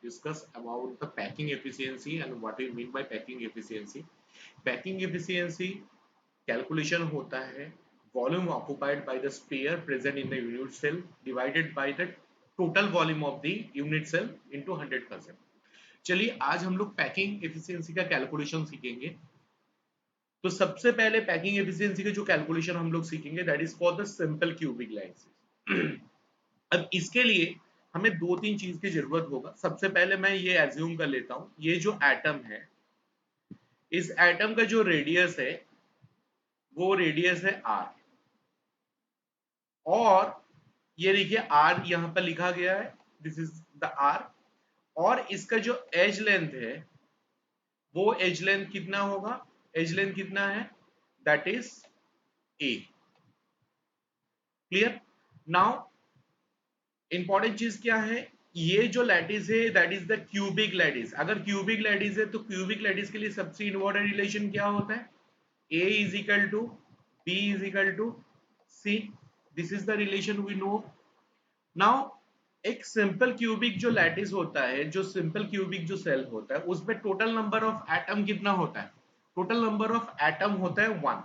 discuss about the packing efficiency and what we mean by packing efficiency. Packing efficiency calculation होता है volume occupied by the sphere present in the unit cell divided by the total volume of the unit cell into 100%. चलिए आज हम लोग packing efficiency का calculation सीखेंगे। तो सबसे पहले पैकिंग एफिशिएंसी का जो कैलकुलेशन हम लोग सीखेंगे that is for the simple cubic lines. अब इसके लिए हमें दो तीन चीज की जरूरत होगा। सबसे पहले मैं ये एज्यूम कर लेता हूं ये जो एटम है इस एटम का जो रेडियस है वो रेडियस है आर और ये देखिए आर यहां पर लिखा गया है दिस इज द आर और इसका जो एज लेंथ है वो एज लेंथ कितना होगा एज लेंथ कितना है that is a clear now important चीज क्या है ये जो लैटिस है that is the cubic lattice अगर क्यूबिक लैटिस है तो क्यूबिक लैटिस के लिए सबसे इम्पोर्टेंट रिलेशन क्या होता है a is equal to b is equal to c this is the relation we know now एक सिंपल क्यूबिक जो लैटिस होता है जो सिंपल क्यूबिक जो सेल होता है उसमें टोटल नंबर ऑफ एटम कितना होता है टोटल नंबर ऑफ एटम होता है 1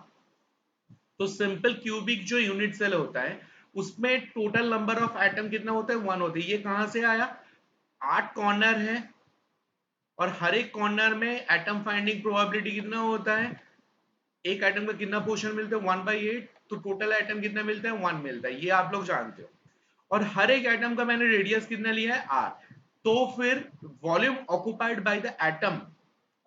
तो सिंपल क्यूबिक जो यूनिट सेल होता है उसमें टोटल नंबर ऑफ एटम कितना होता है 1 होता है ये कहां से आया 8 कॉर्नर है और हर एक कॉर्नर में एटम फाइंडिंग प्रोबेबिलिटी कितना होता है एक एटम का कितना पोर्शन मिलता है 1/8 तो टोटल एटम कितना मिलता है 1 मिलता है ये आप लोग जानते हो और हर एक एटम का मैंने रेडियस कितना लिया है r तो फिर volume occupied by the atom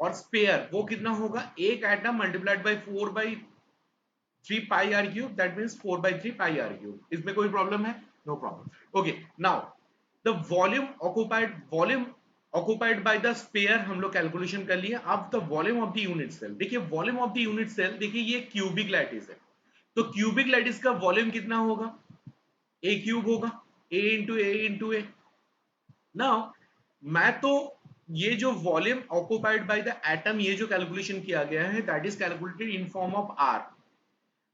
और स्पेयर वो कितना होगा एक atom multiplied by 4/3 pi r cube that means 4/3 pi r cube इसमें कोई प्रॉब्लम है no problem okay now the volume occupied by the sphere हम लोग कैलकुलेशन कर लिए अब the volume of the unit cell देखिए volume of the unit cell देखिए ये क्यूबिक लैटिस है तो क्यूबिक लैटिस का वॉल्यूम कितना होगा ए क्यूब होगा ए नाउ मैं तो ये जो volume occupied by the atom ये जो कैलकुलेशन किया गया है that is calculated in form of r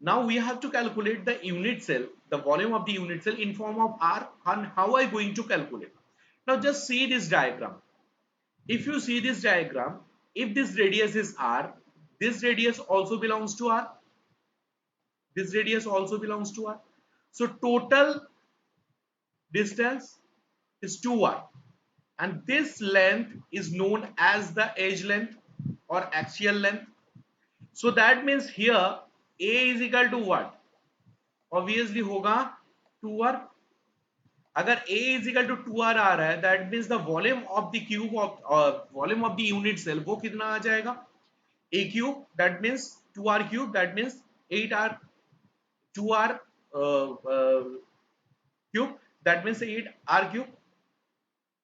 now we have to calculate the unit cell the volume of the unit cell in form of r and how I going to calculate now just see this diagram if you see this diagram if this radius is r this radius also belongs to r this radius also belongs to r so total distance is 2r and this length is known as the edge length or axial length so that means here a is equal to what obviously होगा 2r अगर a is equal to 2r आ रहा है that means the volume of the cube of volume of the unit cell वो कितना आ जाएगा a cube that means 2r cube that means 8r 2r cube that means 8r cube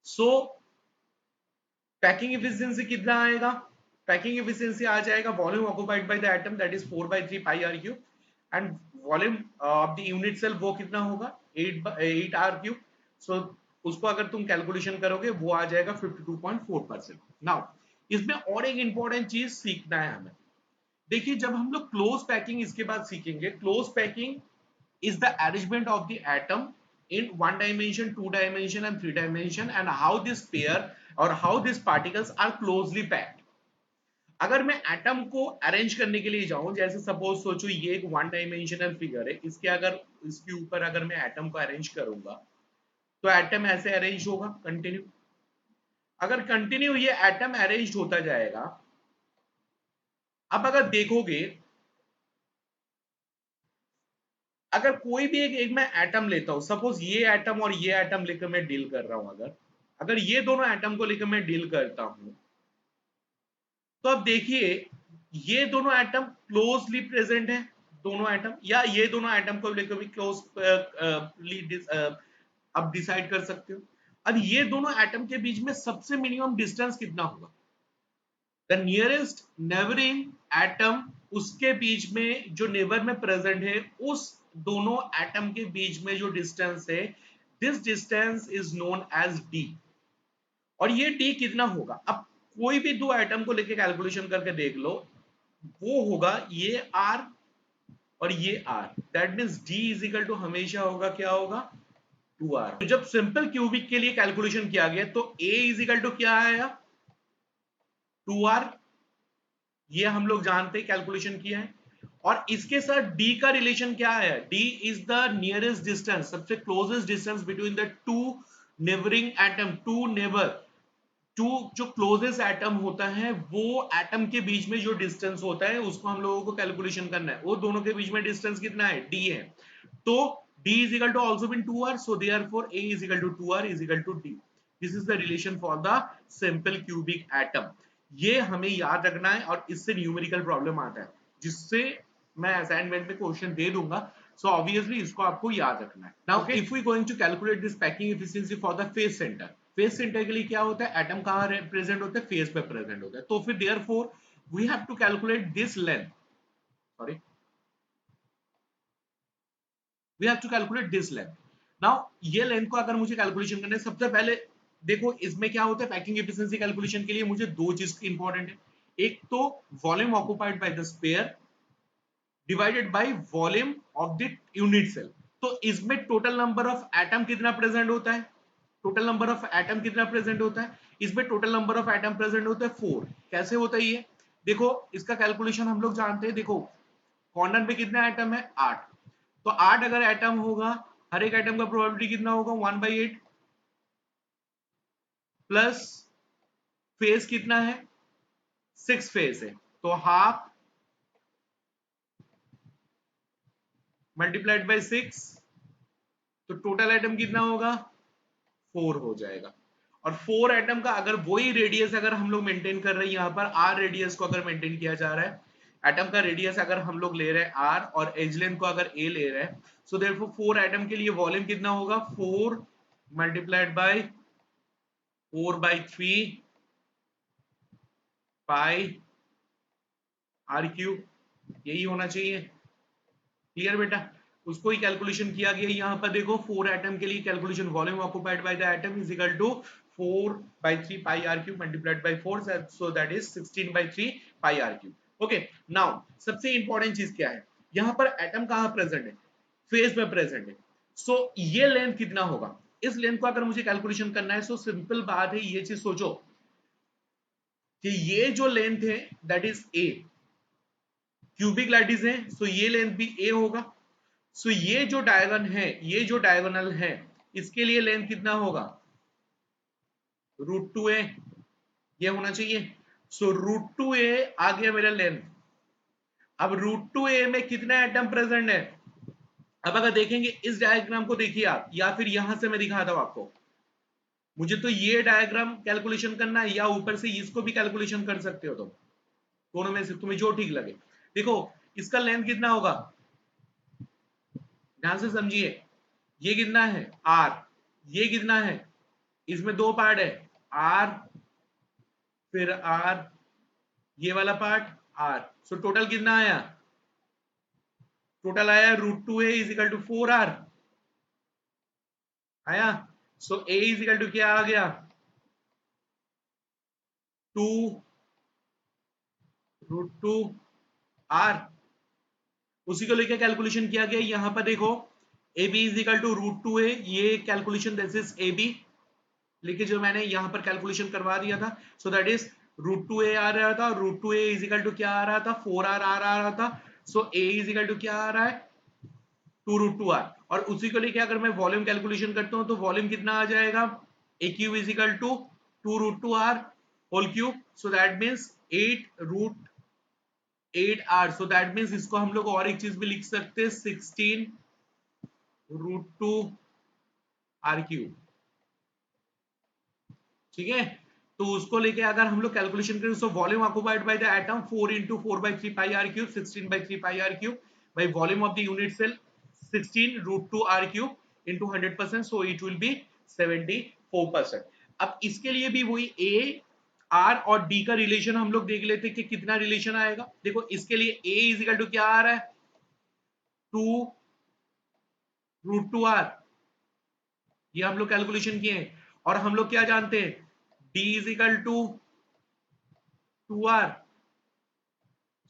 so packing efficiency कितना आएगा packing efficiency आ जाएगा volume occupied by the atom that is 4/3 pi r cube and volume of the unit cell वो कितना होगा 8 r cube सो उसको अगर तुम कैलकुलेशन करोगे वो आ जाएगा 52.4%। नाउ इसमें और एक इंपॉर्टेंट चीज सीखना है हमें देखिए जब हम लोग क्लोज पैकिंग इसके बाद सीखेंगे close packing is the arrangement of the atom in one dimension, two dimension and three dimension and how this pair or how these particles are closely packed. अगर मैं एटम को अरेंज करने के लिए जाऊं जैसे सपोज सोचो ये एक वन डायमेंशनल फिगर है इसके अगर इसके ऊपर अगर मैं एटम को अरेंज करूंगा तो एटम ऐसे अरेंज होगा कंटिन्यू अगर कंटिन्यू ये एटम अरेंज होता जाएगा अब अगर देखोगे अगर कोई भी एक मैं एटम लेता हूं सपोज ये एटम और ये एटम लेकर मैं डील कर रहा हूं अगर अगर ये दोनों एटम को लेकर मैं डील करता हूं तो अब देखिए ये दोनों एटम क्लोजली प्रेजेंट है दोनों एटम या ये दोनों एटम को लेकर भी क्लोज अब डिसाइड कर सकते हो अब ये दोनों एटम के बीच में सबसे मिनिमम डिस्टेंस कितना होगा द नियरेस्ट नेबरिंग एटम उसके बीच में जो नेबर में प्रेजेंट है उस दोनों एटम के बीच में जो डिस्टेंस है this distance is known as d और ये डी कितना होगा अब कोई भी दो एटम को लेके कैलकुलेशन करके देख लो वो होगा ये आर और ये r that means d is equal to हमेशा होगा क्या होगा 2r। तो जब सिंपल क्यूबिक के लिए कैलकुलेशन किया गया तो a इज इक्वल टू क्या आया, 2r। ये हम लोग जानते हैं, कैलकुलेशन किया है। और इसके साथ d का रिलेशन क्या है, d is the nearest distance, सबसे closest distance between the two neighbouring atom, two neighbour, two जो क्लोजेस्ट एटम होता है वो एटम के बीच में जो डिस्टेंस होता है उसको हम लोगों को कैलकुलेशन करना है। वो दोनों के बीच में डिस्टेंस कितना है, d है। तो d is equal to also been 2r, so therefore a is equal to 2r is equal to d. This is the relation for the simple cubic atom. ये हमें याद रखना है और इससे न्यूमेरिकल प्रॉब्लम आता है जिससे मैं असाइनमेंट में क्वेश्चन दे दूंगा। सो ऑब्वियसली इसको आपको याद रखना है। Now if we going to calculate this packing efficiency for the face centre, face centre के लिए क्या होता है, एटम कहाँ प्रेजेंट होता है, फेस पे प्रेजेंट होता है। तो फिर therefore we have to calculate this length, sorry we have to calculate this length. Now ये लेंथ को अगर मुझे कैलकुलेशन करना है, सबसे पहले देखो इसमें क्या होता है, पैकिंग एफिशिएंसी कैलकुलेशन के लिए मुझे दो चीज इंपॉर्टेंट है। एक तो volume occupied by the sphere divided by volume of the unit cell. तो इसमें टोटल नंबर ऑफ एटम कितना प्रेजेंट होता है, टोटल नंबर ऑफ एटम कितना प्रेजेंट होता है, इसमें total number of atom present होता है 4। कैसे होता है ये, देखो इसका कैलकुलेशन हम लोग जानते हैं। देखो कॉर्नर में कितना एटम है, 8। तो 8 अगर एटम होगा, हर एक एटम का प्रोबेबिलिटी कितना होगा, 1/8 प्लस फेस कितना है, 6 फेस है, तो हाफ मल्टीप्लाइड बाय 6, तो टोटल एटम कितना होगा, 4 हो जाएगा। और 4 एटम का अगर वही रेडियस अगर हम लोग मेंटेन कर रहे हैं, यहाँ पर r रेडियस को अगर मेंटेन किया जा रहा है, एटम का रेडियस अगर हम लोग ले रहे हैं r और एज लेंथ को अगर a ले रहे हैं, सो देयरफॉर 4 एटम के लिए वॉल्यूम कितना होगा, 4 multiplied by 4/3 pi r cube, यही होना चाहिए। क्लियर बेटा, उसको ही कैलकुलेशन किया गया। यहाँ पर देखो 4 एटम के लिए calculation, volume occupied by the atom is equal to 4/3 pi r cube multiplied by 4, so that is 16/3 pi r cube. Okay, now सबसे इंपॉर्टेंट चीज क्या है, यहाँ पर एटम कहाँ प्रेजेंट है, फेज में प्रेजेंट है। सो ये लेंथ कितना होगा, इस लेंथ को अगर मुझे कैलकुलेशन करना है, सो सिंपल बात है, ये चीज सोचो कि ये जो लेंथ है that is a, cubic lattice है, सो ये लेंथ भी ए होगा। सो ये जो डायगोनल है, ये जो डायगोनल है, इसके लिए लेंथ कितना होगा, √2a, ये होना चाहिए। सो √2a आ गया मेरा लेंथ। अब √2a में कितना एटम प्रेजेंट है, अब अगर देखेंगे इस डायग्राम को देखिए आप, या फिर यहां से मैं दिखाता हूं आपको, मुझे तो ये डायग्राम कैलकुलेशन करना है या ऊपर से इसको भी कैलकुलेशन कर सकते हो तुम, दोनों में से तुम्हें जो ठीक लगे। देखो इसका लेंथ कितना होगा, ध्यान से समझिए, ये कितना है r, ये कितना है, इसमें दो पार्ट है, r फिर r, ये वाला पार्ट r, सो टोटल कितना आया, टोटल आया √2a is equal to 4r आया। सो a इज इक्वल टू क्या आ गया, 2√2r। उसी को लेकर कैलकुलेशन किया गया। यहां पर देखो a b is equal to √2a, ये calculation this is a b, लेकिन जो मैंने यहां पर कैलकुलेशन करवा दिया था, सो दैट इज √2a आ रहा था, √2a इज इक्वल टू क्या आ रहा था, 4r आ रहा था। सो a इज इक्वल टू क्या आ रहा है, 2√2r। और उसी को लेके अगर मैं वॉल्यूम कैलकुलेशन करता हूं तो वॉल्यूम कितना आ जाएगा, a cube is equal to 2√2r whole cube, so that means 8√8r। So that means इसको हम लोग और एक चीज भी लिख सकते हैं, 16√2r क्यूब, ठीक है। तो उसको लेके अगर हम लोग कैलकुलेशन करें, so volume occupied by the atom 4 into 4/3 pi r cube, 16/3 pi r cube by volume of the unit cell 16√2 r cube into 100%, so it will be 74%। अब इसके लिए भी वही a r और d का रिलेशन हम लोग देख लेते कि कितना रिलेशन आएगा। देखो इसके लिए a इज इक्वल टू क्या आ रहा है, 2√2r, ये हम लोग कैलकुलेशन किए हैं। और हम लोग क्या जानते हैं, d is equal to 2r,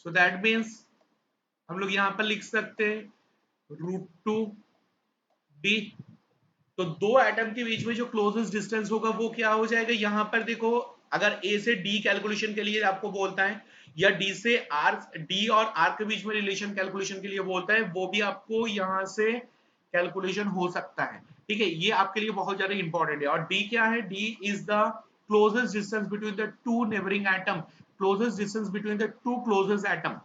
so that means हम लोग यहां पर लिख सकते हैं √2d तो दो एटम के बीच में जो क्लोजेस्ट डिस्टेंस होगा वो क्या हो जाएगा, यहां पर देखो अगर ए से डी कैलकुलेशन के लिए आपको बोलता है, या डी से आर, डी और आर के बीच में रिलेशन कैलकुलेशन के लिए बोलता है, वो भी आपको यहां से कैलकुलेशन हो सकता है। ठीक है, ये आपके लिए बहुत ज्यादा इंपॉर्टेंट है। और डी क्या है, d is the closest distance between the two neighbouring atom, closest distance between the two closest atom.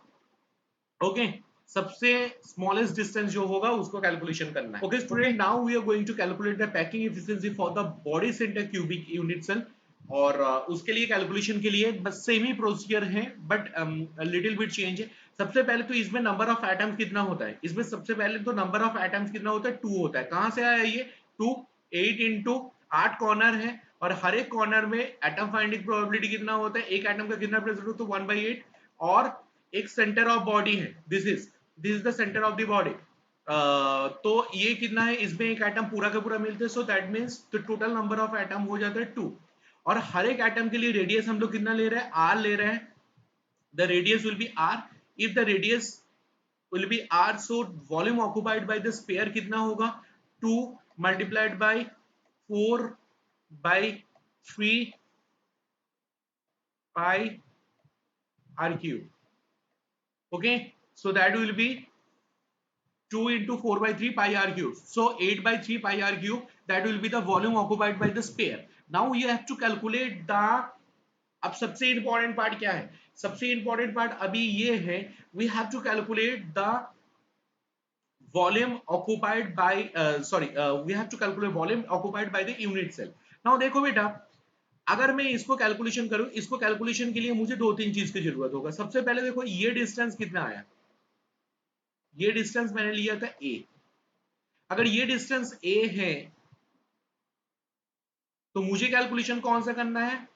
Okay, सबसे स्मॉलेस्ट डिस्टेंस जो होगा उसको कैलकुलेशन करना है। Okay student, now we are going to calculate the packing efficiency for the body centre cubic unit cell. और उसके लिए calculation के लिए बस सेम ही प्रोसीजर है, बट लिटिल बिट चेंज है। सबसे पहले तो इसमें नंबर ऑफ एटम्स कितना होता है, इसमें सबसे पहले तो नंबर ऑफ एटम्स कितना होता है, 2 होता है। कहां से आया ये 2, 8 इंटू 8 कॉर्नर है, और हर एक कॉर्नर में एटम फाइंडिंग प्रोबेबिलिटी कितना होता है, एक एटम का कितना प्रेजेंट होता है, 1/8। और एक सेंटर ऑफ बॉडी है, this is the centre of the body. तो ये कितना है, इसमें एक एटम पूरा का पूरा मिलते हैं, सो that means the total number of atom हो जाता है 2। और हर एक एटम के लिए रेडियस हम लोग कितना ले रहे हैं, आर ले रहे हैं। The radius will be r, if the radius will be r, so volume occupied by the sphere कितना होगा, 2 multiplied by 4 by 3 pi r cube. Okay, so that will be 2 into 4 by 3 pi r cube, so 8 by 3 pi r cube, that will be the volume occupied by the sphere. Now you have to calculate the, अब सबसे important part क्या है, सबसे important part अभी ये है, we have to calculate the volume occupied by we have to calculate volume occupied by the unit cell. Now देखो बेटा, अगर मैं इसको कैलकुलेशन करूं, इसको कैलकुलेशन के लिए मुझे दो तीन चीज की जरूरत होगा। सबसे पहले देखो ये डिस्टेंस कितना आया, ये डिस्टेंस मैंने लिया था a। अगर ये डिस्टेंस a है तो मुझे कैलकुलेशन कौन सा करना है,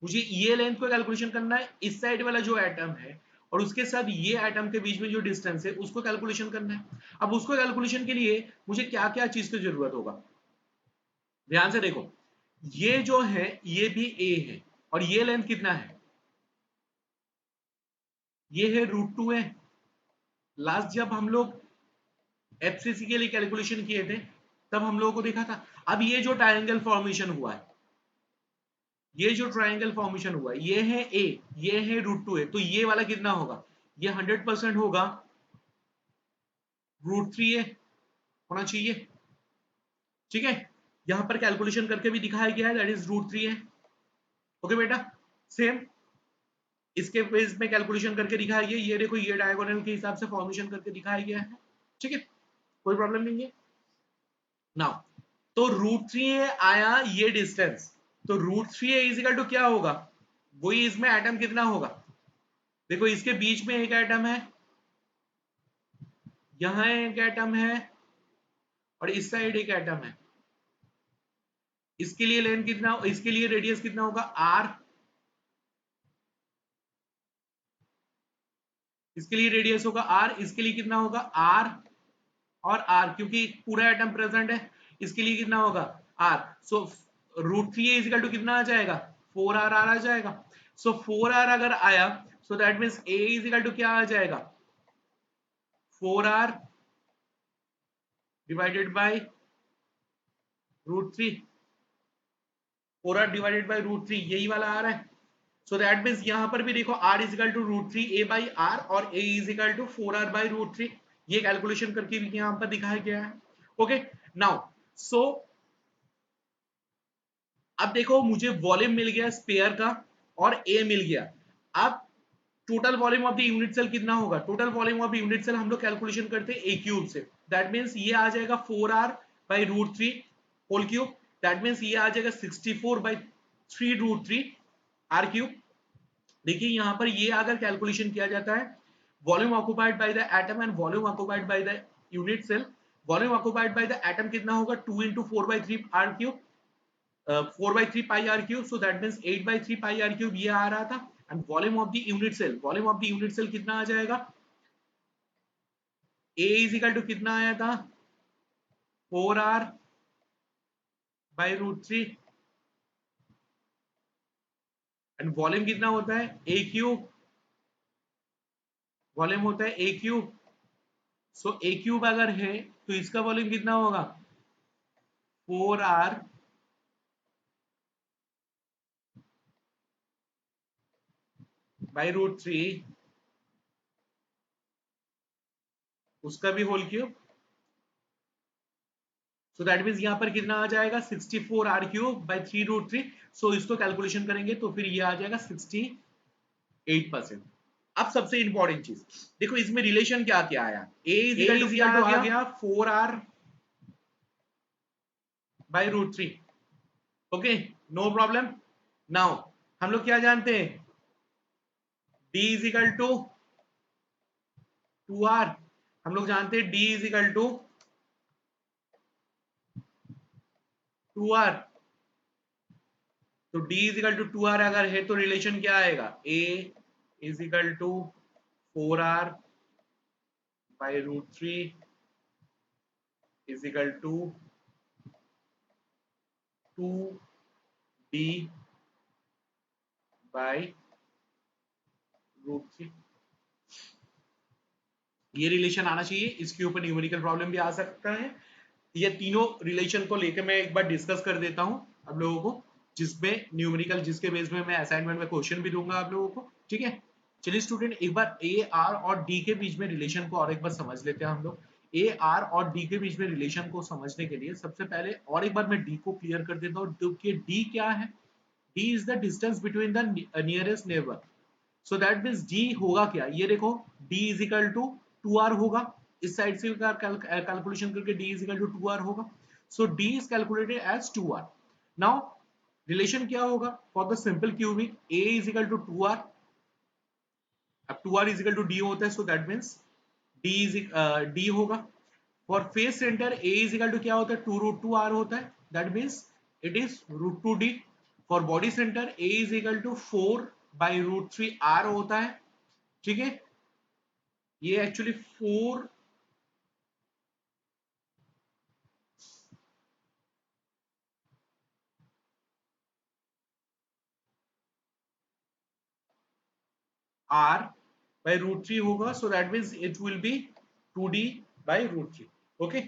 मुझे ये लेंथ को कैलकुलेशन करना है, इस साइड वाला जो एटम है और उसके साथ ये एटम के बीच में जो डिस्टेंस है उसको कैलकुलेशन करना है। अब उसको कैलकुलेशन के लिए मुझे क्या क्या चीज की जरूरत होगा, ध्यान से देखो, ये जो है ये भी a है, और ये लेंथ कितना है, ये है √2 है। लास्ट जब हम लोग एफसीसी के लिए कैलकुलेशन किए थे तब हम लोगों को देखा था। अब ये जो ट्रायंगल फॉर्मेशन हुआ है, ये जो ट्रायंगल फॉर्मेशन हुआ है, ये है a, ये है √2 है, तो ये वाला कितना होगा, ये 100% होगा √3 है, होना चाहिए। ठीक है, यहां पर कैलकुलेशन करके भी दिखाया गया है, दैट इज √3 है। ओके बेटा, सेम इसके बेस में कैलकुलेशन करके दिखाया गया, ये देखो ये डायगोनल के हिसाब से फॉर्मेशन करके दिखाया गया है। ठीक है, कोई प्रॉब्लम नहीं है। नाउ तो √3 आया ये डिस्टेंस, तो √3 इजिकल टू क्या होगा, वही इसमें एटम कितना होगा, देखो इसके बीच में एक एटम है, यहां एक एटम है, और इस साइड एक एटम है। इसके लिए लेंथ कितना, इसके लिए रेडियस कितना होगा r, इसके लिए रेडियस होगा r, इसके लिए कितना होगा r और r, क्योंकि पूरा एटम प्रेजेंट है, इसके लिए कितना होगा r। सो √3 इजिकल टू कितना आ जाएगा, 4r आ जाएगा। सो 4r अगर आया, so that means a is equal to क्या आ जाएगा, 4r divided by √3, 4r divided by √3, यही वाला आ रहा है। सो दैट मींस यहां पर भी देखो r is equal to √3 a by r और a is equal to 4r by √3, ये कैलकुलेशन करके भी यहां पर दिखाया गया है। ओके, नाउ सो अब देखो मुझे वॉल्यूम मिल गया स्पेयर का और a मिल गया। अब total volume of the unit cell कितना होगा, total volume of unit cell हम लोग कैलकुलेशन करते हैं a क्यूब से, दैट मींस ये आ जाएगा 4r by √3 whole cube, that means ये आ जाएगा 64 बाई 3√3 r क्यूब। देखिए यहां पर ये अगर कैलकुलेशन किया जाता है, volume occupied by the atom and volume occupied by the unit cell, volume occupied by the atom कितना होगा 2 into 4/3 r cube, 4/3 pi r cube, so that means 8/3 pi r cube ये आ रहा था। And volume of the unit cell, volume of the unit cell कितना आ जाएगा, a is equal to कितना आया था 4r बाय √3, एंड वॉल्यूम कितना होता है a क्यूब, वॉल्यूम होता है a cube. So a cube अगर है तो इसका वॉल्यूम कितना होगा 4r बाई रूट थ्री, उसका भी whole cube. So that means यहां पर कितना आ जाएगा 64r³/3√3। सो इसको कैलकुलेशन करेंगे तो फिर ये आ जाएगा 68%। अब सबसे इंपॉर्टेंट चीज देखो, इसमें रिलेशन क्या क्या आया, a is a equal to is क्या इक्वल टू आ आ गया गया 4r/√3। Okay, no problem. Now हम लोग क्या जानते हैं, d is equal to 2r। हम लोग जानते हैं d is equal to 2r। तो d is equal to 2r अगर है तो रिलेशन क्या आएगा, a is equal to 4r/√3 is equal to 2d by √3। ये रिलेशन आना चाहिए, इसके ऊपर न्यूमेरिकल प्रॉब्लम भी आ सकता है। ये तीनों रिलेशन को लेकर मैं एक बार डिस्कस कर देता हूं आप लोगों को, जिसमें न्यूमेरिकल, जिसके बेस में मैं असाइनमेंट में क्वेश्चन भी दूंगा आप लोगों को, ठीक है। चलिए स्टूडेंट, एक बार ए आर और डी के बीच में रिलेशन को और एक बार समझ लेते हैं हम लोग। ए आर और डी के बीच में रिलेशन को समझने के लिए सबसे पहले और एक बार मैं डी को क्लियर कर देता हूँ कि डी क्या है। D is the distance between the nearest neighbour. So that means D होगा क्या, ये देखो d is equal to 2r होगा। इस साइड से कैलकुलेशन करके d is equal to 2r होगा। So d is calculated as 2r। Now relation क्या होगा for the simple cubic, a is equal to 2r। अब 2r is equal to d होता है, सो दैट मीन्स d होगा। For face centre a is equal to क्या होता है 2√2r होता है, that means it is √2d। For body centre a is equal to 4/√3r होता है, ठीक है। ये एक्चुअली 4 r by √3 होगा, सो that means it will be 2d by √3। Okay,